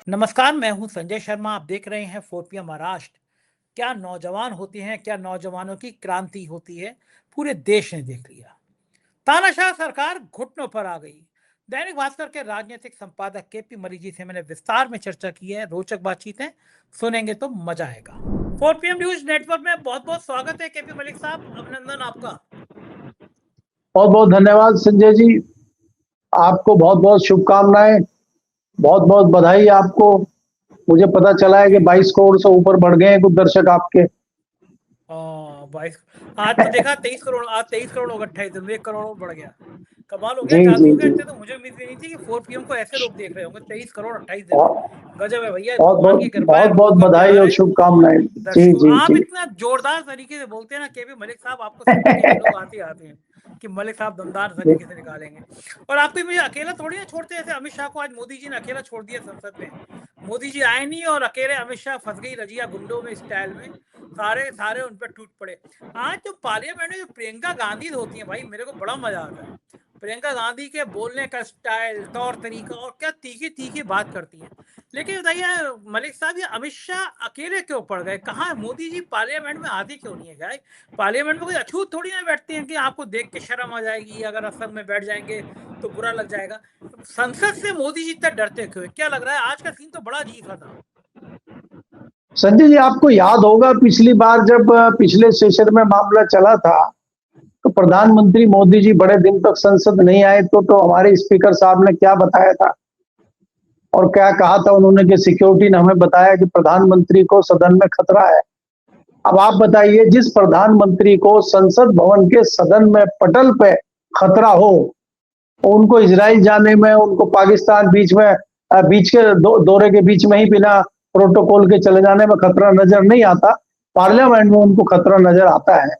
नमस्कार, मैं हूं संजय शर्मा। आप देख रहे हैं 4 PM महाराष्ट्र। क्या नौजवान होते हैं, क्या नौजवानों की क्रांति होती है, पूरे देश ने देख लिया। तानाशाह सरकार घुटनों पर आ गई। दैनिक भास्कर के राजनीतिक संपादक केपी मलिक जी से मैंने विस्तार में चर्चा की है। रोचक बातचीत है, सुनेंगे तो मजा आएगा। 4 PM न्यूज नेटवर्क में बहुत बहुत स्वागत है केपी मलिक साहब, अभिनंदन आपका। बहुत बहुत धन्यवाद संजय जी। आपको बहुत बहुत शुभकामनाएं, बहुत बहुत बधाई आपको। मुझे पता चला है कि 22 करोड़ से ऊपर बढ़ गए हैं कुछ दर्शक आपके। 22 आज तो देखा 23 करोड़, आज 23 करोड़ होगा, 28 दिन में 1 करोड़ बढ़ गया। कमाल हो गया, जी जादू जी हो गया। जी। इतने तो मुझे उम्मीद भी नहीं थी कि 4 PM को ऐसे लोग देख रहे होंगे। 23 करोड़ 28 दिन बहुत में गजब है भैया, बहुत भगवान की बहुत कृपा है, बहुत बहुत लोगों का बधाई प्यार और है शुभकामनाएं। जी दर्शकों। जी आप जी। इतना जोरदार तरीके से बोलते हैं ना केपी मलिक साहब, आपको सुनने के लिए लोग आते ही आते हैं कि मलिक साहब दमदार तरीके से निकालेंगे। और आपको मुझे अकेला थोड़ी ना छोड़ते, ऐसे अमित शाह को आज मोदी जी ने अकेला छोड़ दिया संसद में। मोदी जी आए नहीं और अकेले अमित शाह फंस गई रजिया गुंडों में स्टाइल में। सारे सारे उन पर टूट पड़े। आज जो पार्लियामेंट में जो प्रियंका गांधी होती है भाई, मेरे को बड़ा मजा आता है। प्रियंका गांधी के बोलने का स्टाइल, तौर तरीका, और क्या तीखी तीखी बात करती है। लेकिन बताइए मलिक साहब, ये अमित शाह अकेले क्यों पड़ गए? कहाँ मोदी जी पार्लियामेंट में आते क्यों नहीं है गाय? पार्लियामेंट में कोई अछूत थोड़ी ना बैठते हैं कि आपको देख के शर्म आ जाएगी, अगर असर में बैठ जाएंगे तो बुरा लग जाएगा। संसद से मोदी जी इतना डरते क्यों है? क्या लग रहा है आज का सीन तो बड़ा अजीब सा था। संजय जी, आपको याद होगा पिछली बार जब पिछले सेशन में मामला चला था तो प्रधानमंत्री मोदी जी बड़े दिन तक संसद नहीं आए तो हमारे स्पीकर साहब ने क्या बताया था और क्या कहा था उन्होंने कि सिक्योरिटी ने हमें बताया कि प्रधानमंत्री को सदन में खतरा है। अब आप बताइए, जिस प्रधानमंत्री को संसद भवन के सदन में पटल पे खतरा हो, उनको इजराइल जाने में, उनको पाकिस्तान बीच के दौरे के बीच में ही बिना प्रोटोकॉल के चले जाने में खतरा नजर नहीं आता, पार्लियामेंट में उनको खतरा नजर आता है।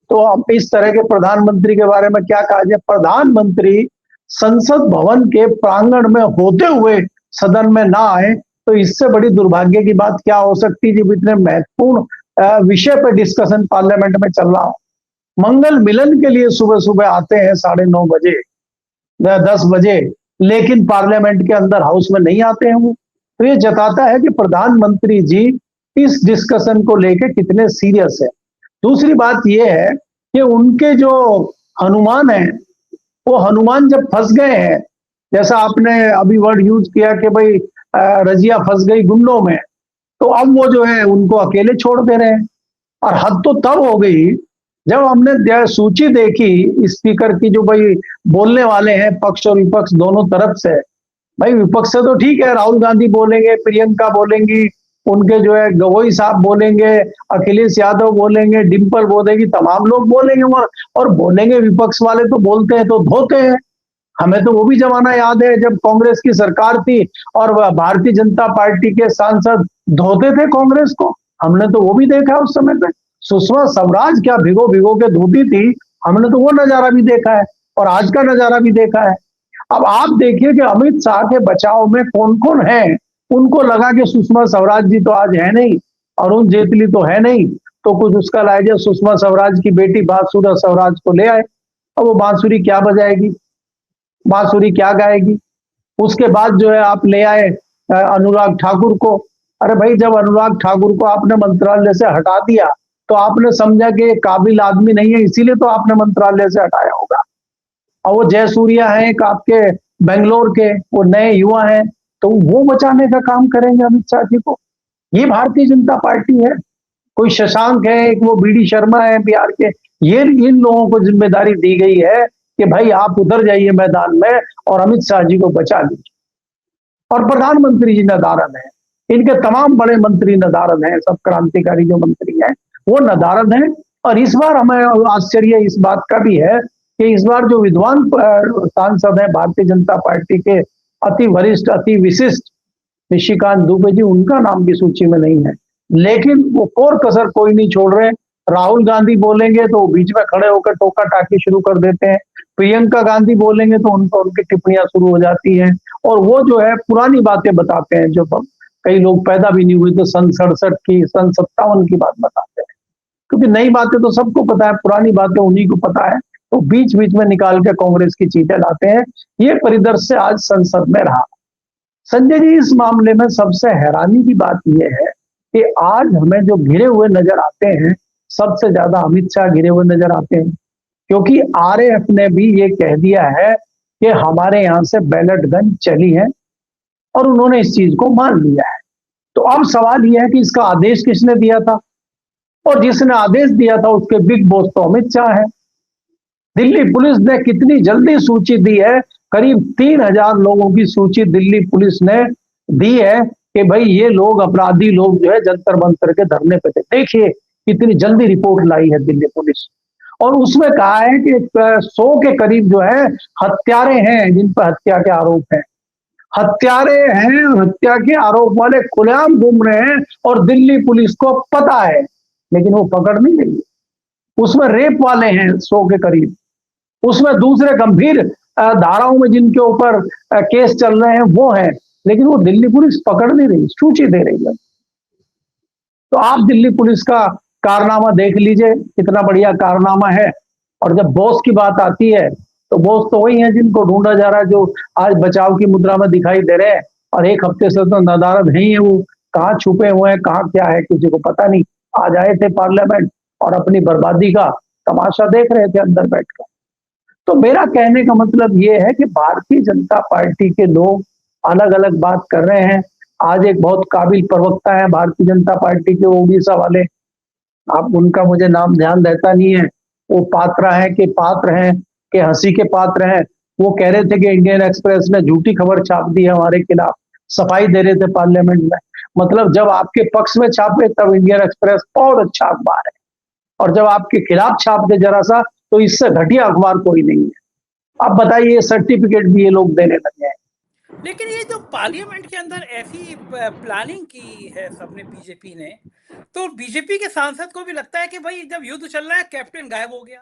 तो अब इस तरह के प्रधानमंत्री के बारे में क्या कहा जाए? प्रधानमंत्री संसद भवन के प्रांगण में होते हुए सदन में ना आए तो इससे बड़ी दुर्भाग्य की बात क्या हो सकती, जब इतने महत्वपूर्ण विषय पर डिस्कशन पार्लियामेंट में चल रहा हो। मंगल मिलन के लिए सुबह सुबह आते हैं 9:30 बजे, 10 बजे, लेकिन पार्लियामेंट के अंदर हाउस में नहीं आते हैं वो। तो ये जताता है कि प्रधानमंत्री जी इस डिस्कशन को लेकर कितने सीरियस है। दूसरी बात यह है कि उनके जो हनुमान है, वो हनुमान जब फंस गए हैं, जैसा आपने अभी वर्ड यूज किया कि भाई रजिया फंस गई गुंडों में, तो अब वो जो है उनको अकेले छोड़ दे रहे हैं। और हद तो तब हो गई जब हमने सूची देखी स्पीकर की, जो भाई बोलने वाले हैं पक्ष और विपक्ष दोनों तरफ से। भाई विपक्ष से तो ठीक है, राहुल गांधी बोलेंगे, प्रियंका बोलेंगी, उनके जो है गवई साहब बोलेंगे, अखिलेश यादव बोलेंगे, डिम्पल बोलेगी, तमाम लोग बोलेंगे और बोलेंगे। विपक्ष वाले तो बोलते हैं तो धोते हैं। हमें तो वो भी जमाना याद है जब कांग्रेस की सरकार थी और भारतीय जनता पार्टी के सांसद धोते थे कांग्रेस को। हमने तो वो भी देखा उस समय पे। सुषमा स्वराज क्या भिगो भिगो के धोती थी, हमने तो वो नजारा भी देखा है और आज का नजारा भी देखा है। अब आप देखिए कि अमित शाह के बचाव में कौन कौन है। उनको लगा कि सुषमा स्वराज जी तो आज है नहीं, अरुण जेटली तो है नहीं, तो कुछ उसका लाइजा सुषमा स्वराज की बेटी बांसुरी स्वराज को ले आए। अब वो बांसुरी क्या बजाएगी, बांसुरी क्या गाएगी? उसके बाद जो है आप ले आए अनुराग ठाकुर को। अरे भाई, जब अनुराग ठाकुर को आपने मंत्रालय से हटा दिया तो आपने समझा कि ये काबिल आदमी नहीं है, इसीलिए तो आपने मंत्रालय से हटाया होगा। और वो जयसूर्या है एक आपके बेंगलोर के, वो नए युवा हैं, तो वो बचाने का काम करेंगे अमित शाह जी को। ये भारतीय जनता पार्टी है। कोई शशांक है, एक वो बीडी शर्मा है बिहार के। ये इन लोगों को जिम्मेदारी दी गई है कि भाई आप उतर जाइए मैदान में और अमित शाह जी को बचा लीजिए। और प्रधानमंत्री जी नदारद है, इनके तमाम बड़े मंत्री नदारद हैं, सब क्रांतिकारी जो मंत्री हैं वो नदारद हैं। और इस बार हमें आश्चर्य इस बात का भी है कि इस बार जो विद्वान सांसद हैं भारतीय जनता पार्टी के, अति वरिष्ठ, अति विशिष्ट निशिकांत दुबे जी, उनका नाम भी सूची में नहीं है। लेकिन वो कोर कसर कोई नहीं छोड़ रहे। राहुल गांधी बोलेंगे तो बीच में खड़े होकर टोका टाकी शुरू कर देते हैं। प्रियंका गांधी बोलेंगे तो उनकी टिप्पणियां शुरू हो जाती हैं और वो जो है पुरानी बातें बताते हैं, जो कई लोग पैदा भी नहीं हुए तो सन 67 की, सन 57 की बात बताते हैं। क्योंकि नई बातें तो सबको पता है, पुरानी बातें उन्हीं को पता है, तो बीच बीच में निकाल के कांग्रेस की चीजें लाते हैं। ये परिदृश्य आज संसद में रहा। संजय जी, इस मामले में सबसे हैरानी की बात यह है कि आज हमें जो घिरे हुए नजर आते हैं, सबसे ज्यादा अमित शाह घिरे हुए नजर आते हैं, क्योंकि आरएएफ ने भी ये कह दिया है कि हमारे यहां से बैलेट गन चली है और उन्होंने इस चीज को मान लिया है। तो अब सवाल यह है कि इसका आदेश किसने दिया था, और जिसने आदेश दिया था उसके बिग बॉस तो अमित शाह है। दिल्ली पुलिस ने कितनी जल्दी सूची दी है, करीब 3000 लोगों की सूची दिल्ली पुलिस ने दी है कि भाई ये लोग अपराधी लोग जो है जंतर मंतर के धरने पे थे। देखिए कितनी जल्दी रिपोर्ट लाई है दिल्ली पुलिस, और उसमें कहा है कि 100 के करीब जो है हत्यारे हैं जिन पर हत्या के आरोप हैं। हत्यारे हैं, हत्या के आरोप वाले खुलेआम घूम रहे हैं और दिल्ली पुलिस को पता है, लेकिन वो पकड़ नहीं गई। उसमें रेप वाले हैं 100 के करीब, उसमें दूसरे गंभीर धाराओं में जिनके ऊपर केस चल रहे हैं वो हैं, लेकिन वो दिल्ली पुलिस पकड़ नहीं रही, सूची दे रही है। तो आप दिल्ली पुलिस का कारनामा देख लीजिए, कितना बढ़िया कारनामा है। और जब बॉस की बात आती है तो बॉस तो वही है जिनको ढूंढा जा रहा है, जो आज बचाव की मुद्रा में दिखाई दे रहे हैं, और एक हफ्ते से तो नदारद नहीं है, वो कहाँ छुपे हुए हैं, कहाँ क्या है किसी को पता नहीं। आज आए थे पार्लियामेंट और अपनी बर्बादी का तमाशा देख रहे थे अंदर बैठकर। तो मेरा कहने का मतलब ये है कि भारतीय जनता पार्टी के लोग अलग अलग बात कर रहे हैं। आज एक बहुत काबिल प्रवक्ता है भारतीय जनता पार्टी के, ओडिशा वाले, आप उनका मुझे नाम ध्यान रहता नहीं है, वो पात्र हैं कि हंसी के पात्र हैं। वो कह रहे थे कि इंडियन एक्सप्रेस ने झूठी खबर छाप दी है हमारे खिलाफ, सफाई दे रहे थे पार्लियामेंट में। मतलब जब आपके पक्ष में छापे तब इंडियन एक्सप्रेस बहुत अच्छा अखबार है, और जब आपके खिलाफ छाप दे जरा सा तो इससे घटिया अखबार कोई नहीं है। अब बताइए, सर्टिफिकेट भी ये लोग देने लगे हैं। लेकिन ये जो पार्लियामेंट के अंदर ऐसी प्लानिंग की है सबने, बीजेपी ने, तो बीजेपी के सांसद को भी लगता है कि भाई जब युद्ध चल रहा है, कैप्टन गायब हो गया,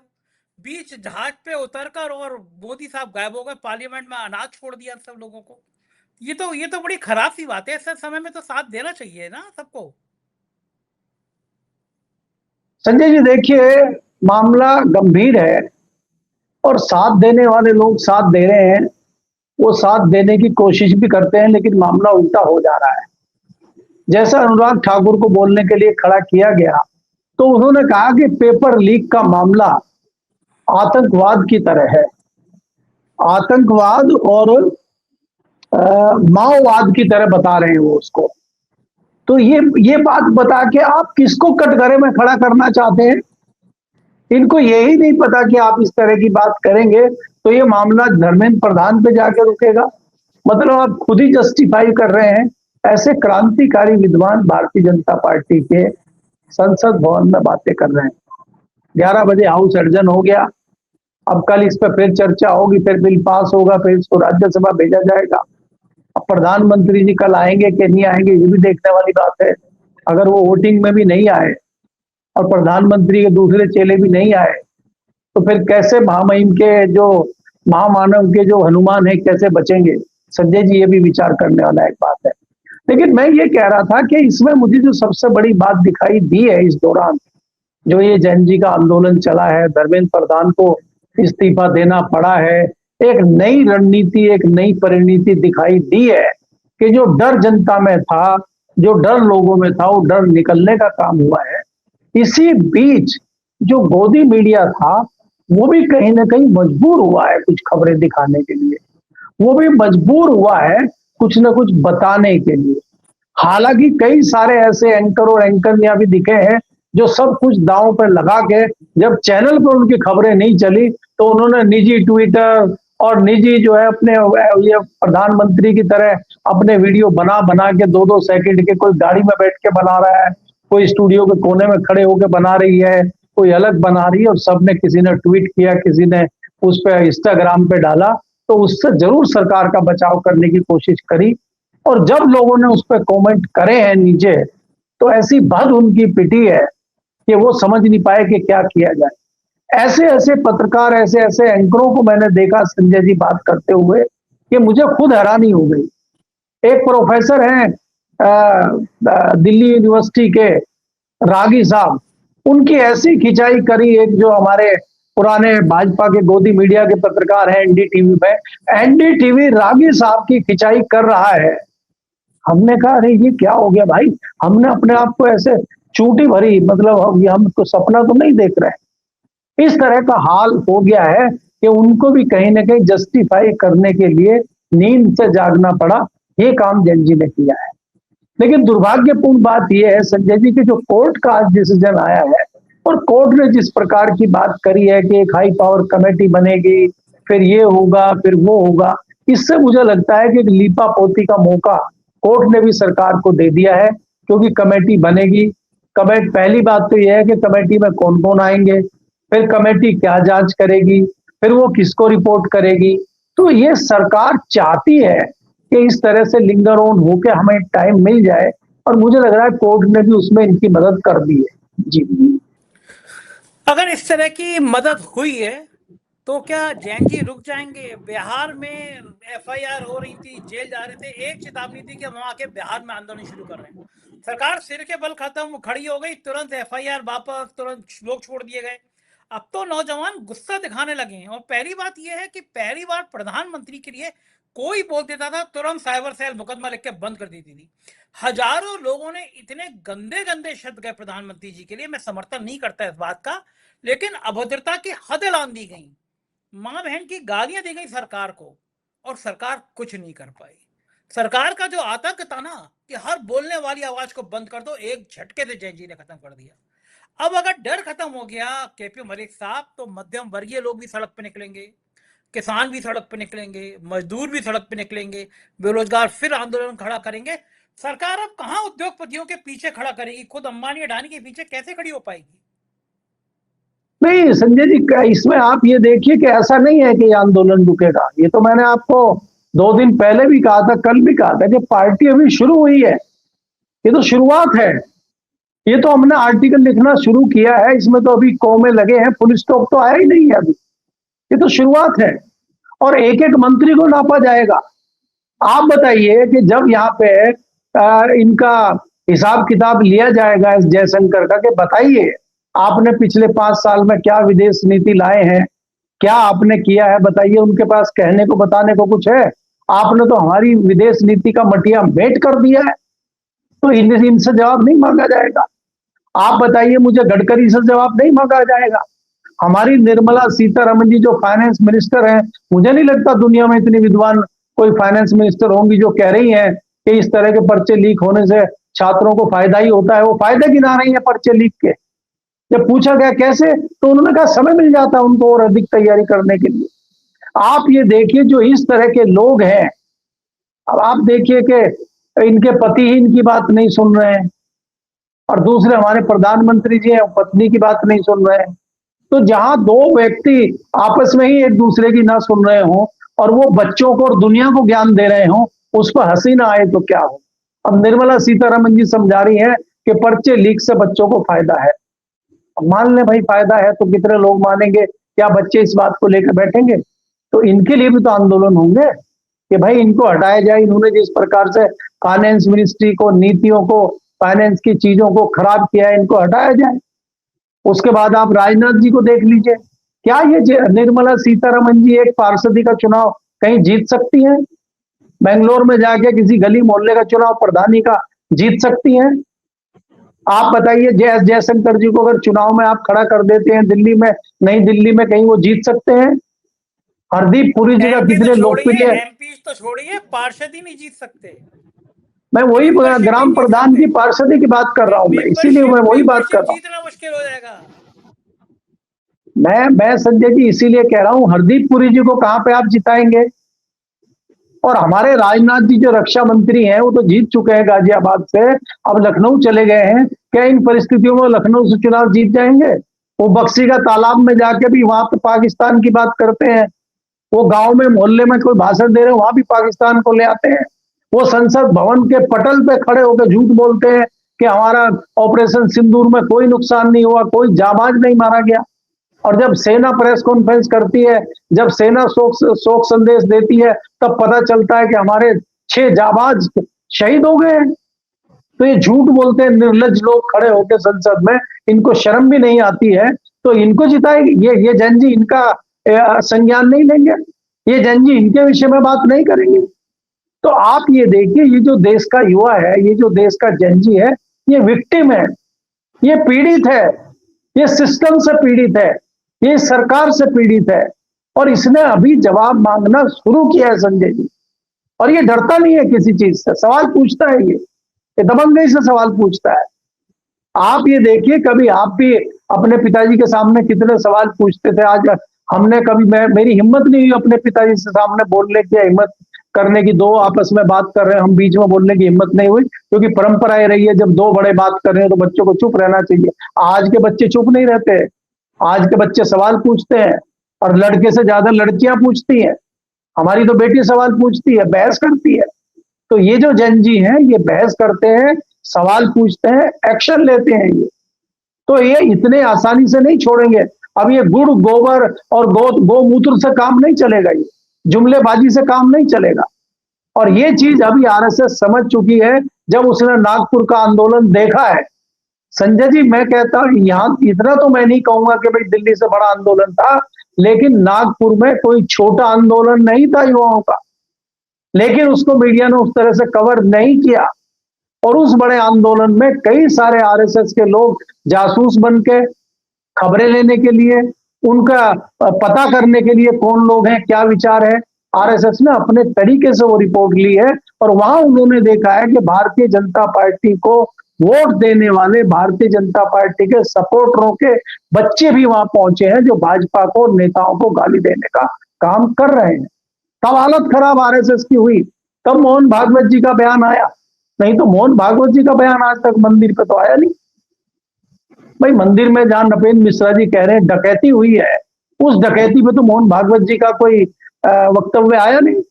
बीच जहाज पे उतरकर, और मोदी साहब गायब हो गए, पार्लियामेंट में अनाज छोड़ दिया सब लोगों को। ये तो बड़ी खराब सी बात है। ऐसे समय में तो साथ देना चाहिए ना सबको। संजय जी देखिए, मामला गंभीर है और साथ देने वाले लोग साथ दे रहे हैं, वो साथ देने की कोशिश भी करते हैं, लेकिन मामला उल्टा हो जा रहा है। जैसा अनुराग ठाकुर को बोलने के लिए खड़ा किया गया, तो उन्होंने कहा कि पेपर लीक का मामला आतंकवाद की तरह है, आतंकवाद और माओवाद की तरह बता रहे हैं वो उसको। तो ये बात बता के आप किसको कटघरे में खड़ा करना चाहते हैं? इनको यही नहीं पता कि आप इस तरह की बात करेंगे तो ये मामला धर्मेंद्र प्रधान पे जाकर रुकेगा। मतलब आप खुद ही जस्टिफाई कर रहे हैं। ऐसे क्रांतिकारी विद्वान भारतीय जनता पार्टी के संसद भवन में बातें कर रहे हैं। 11 बजे हाउस एडजन हो गया, अब कल इस पर फिर चर्चा होगी, फिर बिल पास होगा, फिर इसको राज्यसभा भेजा जाएगा। अब प्रधानमंत्री जी कल आएंगे कि नहीं आएंगे ये भी देखने वाली बात है। अगर वो वोटिंग में भी नहीं आए और प्रधानमंत्री के दूसरे चेले भी नहीं आए, तो फिर कैसे महामहिम के जो महामानव के जो हनुमान है कैसे बचेंगे? संजय जी, ये भी विचार करने वाला एक बात है। लेकिन मैं ये कह रहा था कि इसमें मुझे जो सबसे बड़ी बात दिखाई दी है इस दौरान, जो ये जैन जी का आंदोलन चला है, धर्मेंद्र प्रधान को इस्तीफा देना पड़ा है, एक नई रणनीति, एक नई परिणति दिखाई दी है कि जो डर जनता में था, जो डर लोगों में था, वो डर निकलने का काम हुआ है। इसी बीच जो गोदी मीडिया था वो भी कहीं ना कहीं मजबूर हुआ है कुछ खबरें दिखाने के लिए, वो भी मजबूर हुआ है कुछ ना कुछ बताने के लिए। हालांकि कई सारे ऐसे एंकर और एंकरनियां भी दिखे हैं जो सब कुछ दांव पर लगा के, जब चैनल पर उनकी खबरें नहीं चली तो उन्होंने निजी ट्विटर और निजी जो है अपने ये प्रधानमंत्री की तरह अपने वीडियो बना बना के 2-2 सेकंड के, कोई गाड़ी में बैठ के बना रहा है, कोई स्टूडियो के कोने में खड़े होकर बना रही है, कोई अलग बना रही है, और सबने, किसी ने ट्वीट किया, किसी ने उस पर इंस्टाग्राम पे डाला, तो उससे जरूर सरकार का बचाव करने की कोशिश करी। और जब लोगों ने उस पर कमेंट करे हैं नीचे, तो ऐसी भद उनकी पिटी है कि वो समझ नहीं पाए कि क्या किया जाए। ऐसे ऐसे पत्रकार, ऐसे ऐसे एंकरों को मैंने देखा संजय जी बात करते हुए कि मुझे खुद हैरानी हो गई। एक प्रोफेसर हैं दिल्ली यूनिवर्सिटी के, रागी साहब, उनकी ऐसी खिंचाई करी, एक जो हमारे पुराने भाजपा के गोदी मीडिया के पत्रकार हैं एनडीटीवी में, एनडीटीवी रागी साहब की खिंचाई कर रहा है हमने कहा अरे ये क्या हो गया भाई, हमने अपने आप को ऐसे चूंटी भरी, मतलब हम तो सपना तो नहीं देख रहे हैं। इस तरह का हाल हो गया है कि उनको भी कहीं ना कहीं जस्टिफाई करने के लिए नींद से जागना पड़ा। ये काम जैन जी ने किया है। लेकिन दुर्भाग्यपूर्ण बात यह है संजय जी कि जो कोर्ट का आज डिसीजन आया है और कोर्ट ने जिस प्रकार की बात करी है कि एक हाई पावर कमेटी बनेगी, फिर ये होगा फिर वो होगा, इससे मुझे लगता है कि एक लीपा पोती का मौका कोर्ट ने भी सरकार को दे दिया है, क्योंकि कमेटी बनेगी। कमेटी, पहली बात तो यह है कि कमेटी में कौन कौन आएंगे, फिर कमेटी क्या जांच करेगी, फिर वो किसको रिपोर्ट करेगी। तो ये सरकार चाहती है कि इस तरह से लिंगर ऑन होके हमें टाइम मिल जाए, और मुझे लग रहा है कोर्ट ने भी उसमें इनकी मदद कर दी है। जी, अगर इस तरह की मदद हुई है तो क्या जैन जी रुक जाएंगे? बिहार में एफआईआर हो रही थी, जेल जा रहे थे, एक चेतावनी थी कि हम आके बिहार में आंदोलन शुरू कर रहे हैं। सरकार सिर के बल खत्म खड़ी हो गई, तुरंत एफआईआर वापस, तुरंत लोग छोड़ दिए गए। अब तो नौजवान गुस्सा दिखाने लगे हैं। और पहली बात यह है कि पहली बार प्रधानमंत्री के लिए कोई बोल देता था, तुरंत साइबर सेल मुकदमा लिख के बंद कर देती थी। हजारों लोगों ने इतने गंदे गंदे शब्द गए प्रधानमंत्री जी के लिए, मैं समर्थन नहीं करता इस बात का, लेकिन अभद्रता की हद ऐलान दी गई, मां बहन की गालियां दी गई सरकार को, और सरकार कुछ नहीं कर पाई। सरकार का जो आतंक था ना कि हर बोलने वाली आवाज को बंद कर दो, एक झटके से जैन जी ने खत्म कर दिया। अब अगर डर खत्म हो गया केपी मलिक साहब, तो मध्यम वर्गीय लोग भी सड़क पे निकलेंगे, किसान भी सड़क पे निकलेंगे, मजदूर भी सड़क पे निकलेंगे, बेरोजगार फिर आंदोलन खड़ा करेंगे। सरकार अब कहां उद्योगपतियों के पीछे खड़ा करेगी? खुद अंबानी अडानी के पीछे कैसे खड़ी हो पाएगी? नहीं संजय जी, इसमें आप ये देखिए कि ऐसा नहीं है कि ये आंदोलन रुकेगा। ये तो मैंने आपको 2 दिन पहले भी कहा था, कल भी कहा था कि पार्टी अभी शुरू हुई है, ये तो शुरुआत है। ये तो हमने आर्टिकल लिखना शुरू किया है, इसमें तो अभी कौमे लगे हैं, फुल स्टॉप तो आया ही नहीं है अभी। ये तो शुरुआत है, और एक एक मंत्री को नापा जाएगा। आप बताइए कि जब यहाँ पे इनका हिसाब किताब लिया जाएगा एस जयशंकर का, कि बताइए आपने पिछले 5 साल में क्या विदेश नीति लाए हैं, क्या आपने किया है, बताइए। उनके पास कहने को बताने को कुछ है? आपने तो हमारी विदेश नीति का मटिया मेट कर दिया है, तो इनसे जवाब नहीं मांगा जाएगा। आप बताइए मुझे, गडकरी से जवाब नहीं मांगा जाएगा। हमारी निर्मला सीतारमण जी जो फाइनेंस मिनिस्टर हैं, मुझे नहीं लगता दुनिया में इतनी विद्वान कोई फाइनेंस मिनिस्टर होंगी जो कह रही हैं कि इस तरह के पर्चे लीक होने से छात्रों को फायदा ही होता है। वो फायदे गिना रही है पर्चे लीक के। जब पूछा गया कैसे, तो उन्होंने कहा समय मिल जाता उनको और अधिक तैयारी करने के लिए। आप ये देखिए जो इस तरह के लोग हैं, अब आप देखिए कि इनके पति ही इनकी बात नहीं सुन रहे हैं, और दूसरे हमारे प्रधानमंत्री जी हैं, पत्नी की बात नहीं सुन रहे हैं। तो जहां 2 व्यक्ति आपस में ही एक दूसरे की ना सुन रहे हों, और वो बच्चों को और दुनिया को ज्ञान दे रहे हों, उस पर हंसी ना आए तो क्या हो। अब निर्मला सीतारमण जी समझा रही है कि पर्चे लीक से बच्चों को फायदा है। मान ले भाई फायदा है, तो कितने लोग मानेंगे? क्या बच्चे इस बात को लेकर बैठेंगे? तो इनके लिए भी तो आंदोलन होंगे कि भाई इनको हटाया जाए। इन्होंने जिस प्रकार से फाइनेंस मिनिस्ट्री को, नीतियों को, फाइनेंस की चीजों को खराब किया है, इनको हटाया जाए। उसके बाद आप राजनाथ जी को देख लीजिए, क्या ये निर्मला सीतारमण जी एक पार्षदी का चुनाव कहीं जीत सकती हैं? बेंगलोर में जाके किसी गली मोहल्ले का चुनाव प्रधानी का जीत सकती हैं? आप बताइए, जयशंकर जी को अगर चुनाव में आप खड़ा कर देते हैं दिल्ली में, नई दिल्ली में, कहीं वो जीत सकते हैं? हरदीप पुरी जी का कितने लोकप्रिय, एमपी तो छोड़िए, पार्षद ही नहीं जीत सकते। मैं वही ग्राम प्रधान की पार्षदी की बात कर रहा हूं, मैं इसीलिए मैं वही बात कर रहा हूं। जीतना मुश्किल हो जाएगा। मैं संजय जी इसीलिए कह रहा हूं, हरदीप पुरी जी को कहां पे आप जिताएंगे? और हमारे राजनाथ जी जो रक्षा मंत्री हैं, वो तो जीत चुके हैं गाजियाबाद से, अब लखनऊ चले गए हैं। क्या इन परिस्थितियों में लखनऊ से चुनाव जीत जाएंगे? वो बक्सी का तालाब में जाके भी वहां पे पाकिस्तान की बात करते हैं। वो गांव में, मोहल्ले में कोई भाषण दे रहे हैं, वहां भी पाकिस्तान को ले आते हैं। वो संसद भवन के पटल पे खड़े होकर झूठ बोलते हैं कि हमारा ऑपरेशन सिंदूर में कोई नुकसान नहीं हुआ, कोई जाबाज नहीं मारा गया। और जब सेना प्रेस कॉन्फ्रेंस करती है, जब सेना शोक संदेश देती है, तब पता चलता है कि हमारे 6 जाबाज शहीद हो गए हैं। तो ये झूठ बोलते हैं निर्लज्ज लोग खड़े होकर संसद में, इनको शर्म भी नहीं आती है। तो इनको जिताएगी ये जैन जी, इनका संज्ञान नहीं लेंगे? ये जैन जी इनके विषय में बात नहीं करेंगे? तो आप ये देखिए, ये जो देश का युवा है, ये जो देश का जेनजी है, ये विक्टिम है, ये पीड़ित है, ये सिस्टम से पीड़ित है, ये सरकार से पीड़ित है, और इसने अभी जवाब मांगना शुरू किया है संजय जी। और ये डरता नहीं है किसी चीज से, सवाल पूछता है, ये दबंगई से सवाल पूछता है। आप ये देखिए, कभी आप भी अपने पिताजी के सामने कितने सवाल पूछते थे। आज हमने कभी, मेरी हिम्मत नहीं हुई अपने पिताजी से सामने बोलने की, हिम्मत करने की। दो आपस में बात कर रहे हैं, हम बीच में बोलने की हिम्मत नहीं हुई, क्योंकि परंपरा ये रही है जब दो बड़े बात कर रहे हैं तो बच्चों को चुप रहना चाहिए। आज के बच्चे चुप नहीं रहते, आज के बच्चे सवाल पूछते हैं, और लड़के से ज्यादा लड़कियां पूछती हैं। हमारी तो बेटी सवाल पूछती है, बहस करती है। तो ये जो जेनजी हैं, ये बहस करते हैं, सवाल पूछते हैं, एक्शन लेते हैं। ये तो ये इतने आसानी से नहीं छोड़ेंगे। अब ये गुड़ गोबर और गोमूत्र से काम नहीं चलेगा, ये जुमलेबाजी से काम नहीं चलेगा। और ये चीज अभी आरएसएस समझ चुकी है, जब उसने नागपुर का आंदोलन देखा है। संजय जी, मैं कहता हूं, यहां इतना तो मैं नहीं कहूंगा कि भाई दिल्ली से बड़ा आंदोलन था, लेकिन नागपुर में कोई छोटा आंदोलन नहीं था युवाओं का, लेकिन उसको मीडिया ने उस तरह से कवर नहीं किया। और उस बड़े आंदोलन में कई सारे आरएसएस के लोग जासूस बन के खबरें लेने के लिए, उनका पता करने के लिए कौन लोग हैं, क्या विचार है, आरएसएस ने अपने तरीके से वो रिपोर्ट ली है। और वहां उन्होंने देखा है कि भारतीय जनता पार्टी को वोट देने वाले, भारतीय जनता पार्टी के सपोर्टरों के बच्चे भी वहां पहुंचे हैं, जो भाजपा को, नेताओं को गाली देने का काम कर रहे हैं। तब हालत खराब आरएसएस की हुई, तब मोहन भागवत जी का बयान आया। नहीं तो मोहन भागवत जी का बयान आज तक मंदिर पे तो आया नहीं। भाई मंदिर में जहां नपेंद्र मिश्रा जी कह रहे हैं डकैती हुई है, उस डकैती पे तो मोहन भागवत जी का कोई वक्तव्य आया नहीं।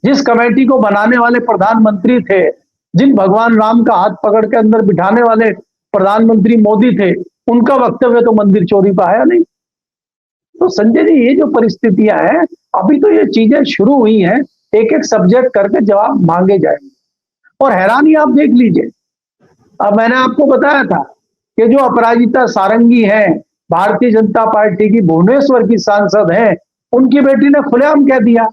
जिस कमेटी को बनाने वाले प्रधानमंत्री थे, जिन भगवान राम का हाथ पकड़ के अंदर बिठाने वाले प्रधानमंत्री मोदी थे, उनका वक्तव्य तो मंदिर चोरी पर आया नहीं। तो संजय जी, ये जो परिस्थितियां हैं, अभी तो ये चीजें शुरू हुई हैं, एक एक सब्जेक्ट करके जवाब मांगे जाएंगे। और हैरानी आप देख लीजिए, अब मैंने आपको बताया था कि जो अपराजिता सारंगी हैं, भारतीय जनता पार्टी की भुवनेश्वर की सांसद हैं, उनकी बेटी ने खुलेआम कह दिया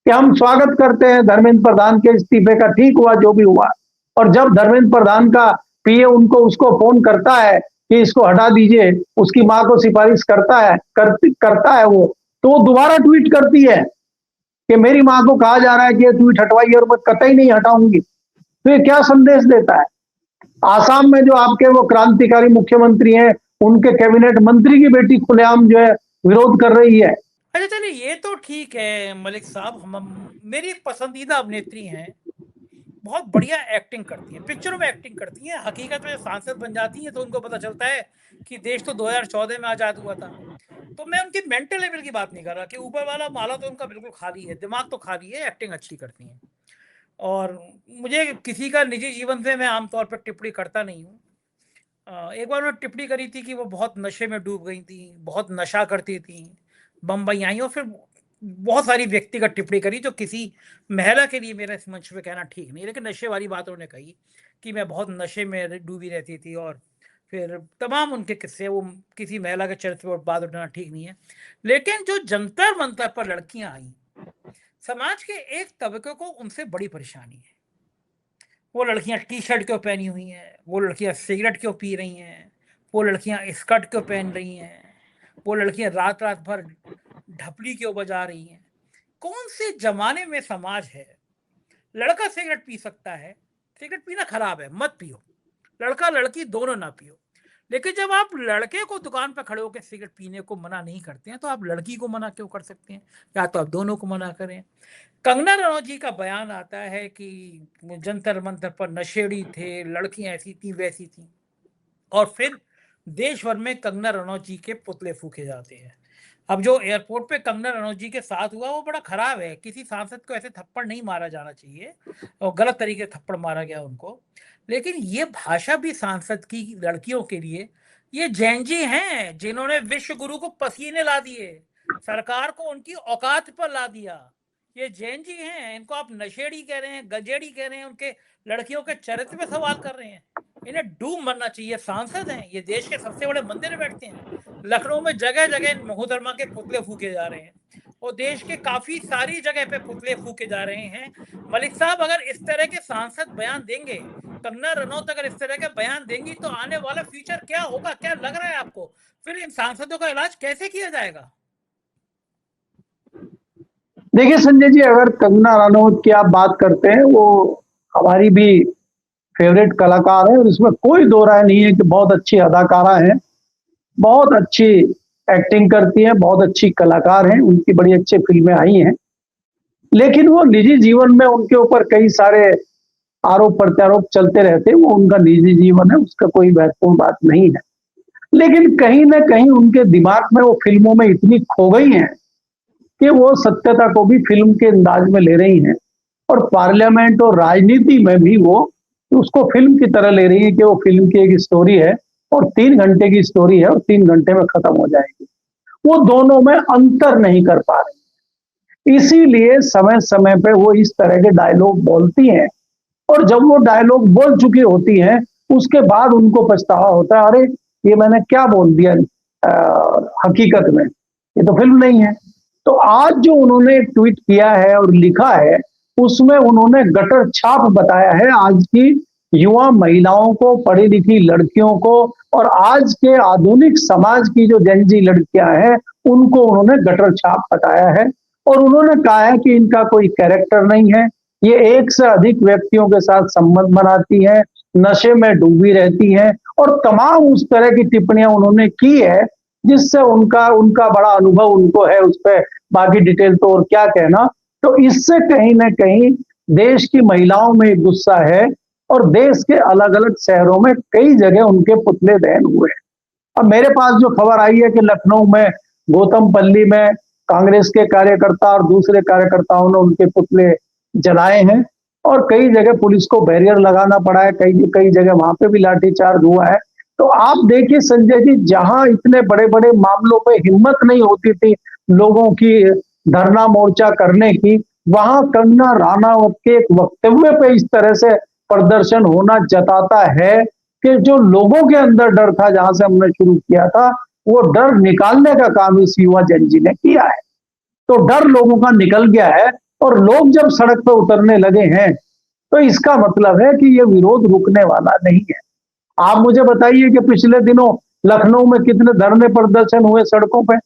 कि हम स्वागत करते हैं धर्मेंद्र प्रधान के इस्तीफे का, ठीक हुआ जो भी हुआ। और जब धर्मेंद्र प्रधान का पीए उसको फोन करता है कि इसको हटा दीजिए, उसकी मां को सिफारिश करता है वो, तो वो दोबारा ट्वीट करती है कि मेरी मां को कहा जा रहा है कि ये ट्वीट हटवाइए और मैं कतई नहीं हटाऊंगी। तो ये क्या संदेश देता है? आसाम में जो आपके वो क्रांतिकारी मुख्यमंत्री हैं, उनके कैबिनेट मंत्री की बेटी खुलेआम जो है विरोध कर रही है। अच्छा चलिए, ये तो ठीक है मलिक साहब, मेरी एक पसंदीदा अभिनेत्री हैं, बहुत बढ़िया एक्टिंग करती हैं, पिक्चरों में एक्टिंग करती हैं। हकीकत में सांसद बन जाती हैं तो उनको पता चलता है कि देश तो 2014 में आज़ाद हुआ था। तो मैं उनकी मेंटल लेवल की बात नहीं कर रहा कि ऊपर वाला माला तो उनका बिल्कुल खाली है, दिमाग तो खाली है, एक्टिंग अच्छी करती हैं। और मुझे किसी का निजी जीवन से मैं आमतौर पर टिप्पणी करता नहीं हूँ। एक बार उन्होंने टिप्पणी करी थी कि वो बहुत नशे में डूब गई थी, बहुत नशा करती थी, बम्बई आई, और फिर बहुत सारी व्यक्तिगत टिप्पणी करी जो किसी महिला के लिए मेरा इस मंच पे कहना ठीक नहीं। लेकिन नशे वाली बात उन्होंने कही कि मैं बहुत नशे में डूबी रहती थी, और फिर तमाम उनके किस्से, वो किसी महिला के चरित्र पर बात उठाना ठीक नहीं है। लेकिन जो जंतर मंतर पर लड़कियां आई, समाज के एक तबके को उनसे बड़ी परेशानी है। वो लड़कियां टी शर्ट क्यों पहनी हुई हैं, वो लड़कियां सिगरेट क्यों पी रही हैं, वो लड़कियां स्कर्ट क्यों पहन रही हैं, वो लड़कियां रात रात भर ढपली क्यों बजा रही हैं। कौन से जमाने में समाज है? लड़का सिगरेट पी सकता है, सिगरेट पीना खराब है, मत पियो, लड़का लड़की दोनों ना पियो। लेकिन जब आप लड़के को दुकान पर खड़े होकर सिगरेट पीने को मना नहीं करते हैं, तो आप लड़की को मना क्यों कर सकते हैं? या तो आप दोनों को मना करें। कंगना रनौत जी का बयान आता है कि जंतर मंतर पर नशेड़ी थे, लड़कियां ऐसी थी वैसी थी, और फिर देश भर में कंगना रनौत जी के पुतले फूके जाते हैं। अब जो एयरपोर्ट पे कंगना रनौत जी के साथ हुआ वो बड़ा खराब है। किसी सांसद को ऐसे थप्पड़ नहीं मारा जाना चाहिए, और गलत तरीके से थप्पड़ मारा गया उनको। लेकिन ये भाषा भी सांसद की लड़कियों के लिए, ये जैन जी हैं जिन्होंने विश्व गुरु को पसीने ला दिए, सरकार को उनकी औकात पर ला दिया। ये जैन जी हैं, इनको आप नशेड़ी कह रहे हैं, गजेड़ी कह रहे हैं, उनके लड़कियों के चरित्र पे सवाल कर रहे हैं। इन्हें डूब मरना चाहिए। सांसद हैं, ये देश के सबसे बड़े मंदिर में बैठते हैं। लखनऊ में जगह जगह मोहतरमा के पुतले फूके जा रहे हैं, और देश के काफी सारी जगह पे पुतले फूके जा रहे हैं। मलिक साहब अगर इस तरह के सांसद बयान देंगे, कंगना रनौत अगर इस तरह के बयान देंगी, तो आने वाला फ्यूचर क्या होगा? क्या लग रहा है आपको? फिर इन सांसदों का इलाज कैसे किया जाएगा? देखिए संजय जी, अगर कंगना रनौत की आप बात करते हैं, वो हमारी भी फेवरेट कलाकार है और इसमें कोई दो राय नहीं है कि बहुत अच्छी अदाकारा है, बहुत अच्छी एक्टिंग करती है, बहुत अच्छी कलाकार हैं, उनकी बड़ी अच्छी फिल्में आई हैं। लेकिन वो निजी जीवन में उनके ऊपर कई सारे आरोप प्रत्यारोप चलते रहते हैं। वो उनका निजी जीवन है, उसका कोई महत्वपूर्ण बात नहीं है। लेकिन कहीं ना कहीं उनके दिमाग में वो फिल्मों में इतनी खो गई हैं कि वो सत्यता को भी फिल्म के अंदाज में ले रही हैं और पार्लियामेंट और राजनीति में भी वो उसको फिल्म की तरह ले रही है कि वो फिल्म की एक स्टोरी है और 3 घंटे की स्टोरी है और 3 घंटे में खत्म हो जाएगी। वो दोनों में अंतर नहीं कर पा रही, इसीलिए समय समय पे वो इस तरह के डायलॉग बोलती हैं और जब वो डायलॉग बोल चुकी होती हैं उसके बाद उनको पछतावा होता है, अरे ये मैंने क्या बोल दिया, हकीकत में ये तो फिल्म नहीं है। तो आज जो उन्होंने ट्वीट किया है और लिखा है, उसमें उन्होंने गटर छाप बताया है आज की युवा महिलाओं को, पढ़ी लिखी लड़कियों को और आज के आधुनिक समाज की जो जेनजी लड़कियां हैं उनको उन्होंने गटर छाप बताया है। और उन्होंने कहा है कि इनका कोई कैरेक्टर नहीं है, ये एक से अधिक व्यक्तियों के साथ संबंध बनाती हैं, नशे में डूबी रहती हैं और तमाम उस तरह की टिप्पणियां उन्होंने की है जिससे उनका उनका बड़ा अनुभव उनको है। उस पर बाकी डिटेल तो और क्या कहना। तो इससे कहीं ना कहीं देश की महिलाओं में गुस्सा है और देश के अलग अलग शहरों में कई जगह उनके पुतले दहन हुए हैं। अब मेरे पास जो खबर आई है कि लखनऊ में गौतमपल्ली में कांग्रेस के कार्यकर्ता और दूसरे कार्यकर्ताओं ने उनके पुतले जलाए हैं और कई जगह पुलिस को बैरियर लगाना पड़ा है, कई कई जगह वहां पे भी लाठीचार्ज हुआ है। तो आप देखिए संजय जी, जहां इतने बड़े बड़े मामलों पे हिम्मत नहीं होती थी लोगों की धरना मोर्चा करने की, वहां कंगना रनौत के एक वक्तव्य पे इस तरह से प्रदर्शन होना जताता है कि जो लोगों के अंदर डर था, जहां से हमने शुरू किया था, वो डर निकालने का काम इस युवा जनजी ने किया है। तो डर लोगों का निकल गया है और लोग जब सड़क पर उतरने लगे हैं तो इसका मतलब है कि ये विरोध रुकने वाला नहीं है। आप मुझे बताइए कि पिछले दिनों लखनऊ में कितने धरने प्रदर्शन हुए सड़कों पे,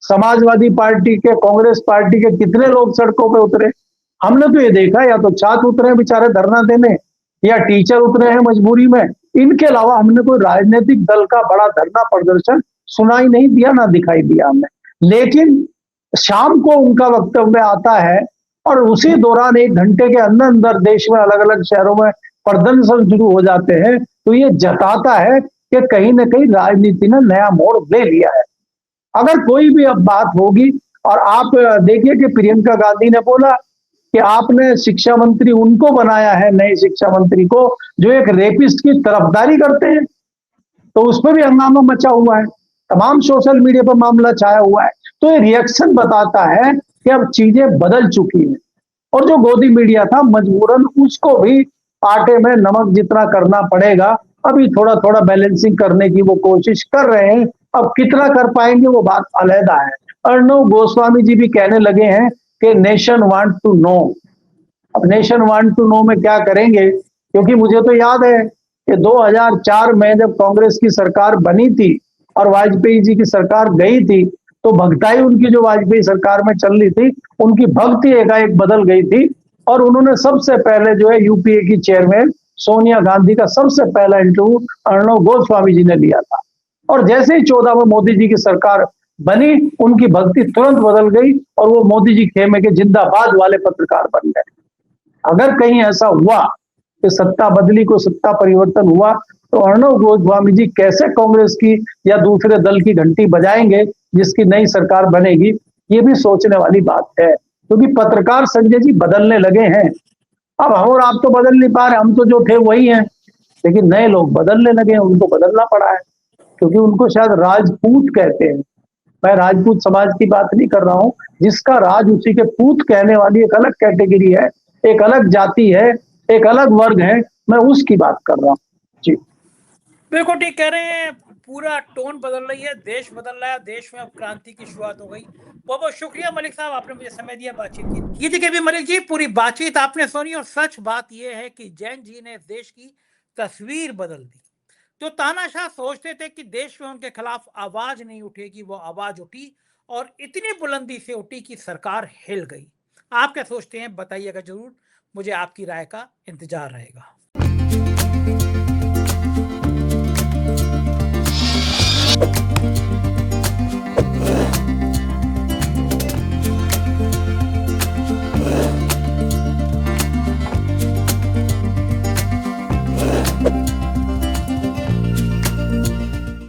समाजवादी पार्टी के, कांग्रेस पार्टी के कितने लोग सड़कों पे उतरे। हमने तो ये देखा या तो छात्र उतरे हैं बेचारे धरना देने या टीचर उतरे हैं मजबूरी में, इनके अलावा हमने कोई राजनीतिक दल का बड़ा धरना प्रदर्शन सुनाई नहीं दिया, ना दिखाई दिया हमने। लेकिन शाम को उनका वक्तव्य आता है और उसी दौरान 1 घंटे के अंदर अंदर देश में अलग अलग शहरों में प्रदर्शन शुरू हो जाते हैं। तो ये जताता है कि कहीं ना कहीं राजनीति ने नया मोड़ ले लिया है। अगर कोई भी अब बात होगी, और आप देखिए कि प्रियंका गांधी ने बोला कि आपने शिक्षा मंत्री उनको बनाया है, नए शिक्षा मंत्री को, जो एक रेपिस्ट की तरफदारी करते हैं, तो उस पर भी हंगामा मचा हुआ है, तमाम सोशल मीडिया पर मामला छाया हुआ है। तो ये रिएक्शन बताता है कि अब चीजें बदल चुकी हैं और जो गोदी मीडिया था मजबूरन उसको भी आटे में नमक जितना करना पड़ेगा। अभी थोड़ा थोड़ा बैलेंसिंग करने की वो कोशिश कर रहे हैं, अब कितना कर पाएंगे वो बात अलहदा है। अर्णव गोस्वामी जी भी कहने लगे हैं कि नेशन वांट टू नो। अब नेशन वांट टू नो में क्या करेंगे, क्योंकि मुझे तो याद है कि 2004 में जब कांग्रेस की सरकार बनी थी और वाजपेयी जी की सरकार गई थी, तो भक्ताई उनकी जो वाजपेयी सरकार में चल रही थी, उनकी भक्ति एकाएक बदल गई थी और उन्होंने सबसे पहले जो है यूपीए की चेयरमैन सोनिया गांधी का सबसे पहला इंटरव्यू अर्णव गोस्वामी जी ने लिया था। और जैसे ही 14 में मोदी जी की सरकार बनी, उनकी भक्ति तुरंत बदल गई और वो मोदी जी खेमे के जिंदाबाद वाले पत्रकार बन गए। अगर कहीं ऐसा हुआ कि सत्ता बदली को सत्ता परिवर्तन हुआ, तो अर्णव गोस्वामी जी कैसे कांग्रेस की या दूसरे दल की घंटी बजाएंगे जिसकी नई सरकार बनेगी, ये भी सोचने वाली बात है। क्योंकि पत्रकार संजय जी बदलने लगे हैं। अब हम और आप तो बदल नहीं पा रहे, हम तो जो थे वही हैं, लेकिन नए लोग बदलने लगे हैं, उनको बदलना पड़ा है क्योंकि उनको शायद राजपूत कहते हैं। मैं राजपूत समाज की बात नहीं कर रहा हूं, जिसका राज उसी के पूत कहने वाली एक अलग कैटेगरी है, एक अलग जाति है, एक अलग वर्ग है, मैं उसकी बात कर रहा हूँ जी। बिल्कुल ठीक कह रहे हैं। पूरा टोन बदल रही है, देश बदल रहा है, देश में अब क्रांति की शुरुआत हो गई। बहुत बहुत शुक्रिया मलिक साहब, आपने मुझे समय दिया बातचीत की। ये थी केबी मलिक जी, पूरी बातचीत आपने सुनी और सच बात यह है कि जैन जी ने देश की तस्वीर बदल दी। जो तानाशाह सोचते थे कि देश में उनके खिलाफ आवाज नहीं उठेगी, वो आवाज उठी और इतनी बुलंदी से उठी कि सरकार हिल गई। आप क्या सोचते हैं बताइएगा जरूर, मुझे आपकी राय का इंतजार रहेगा।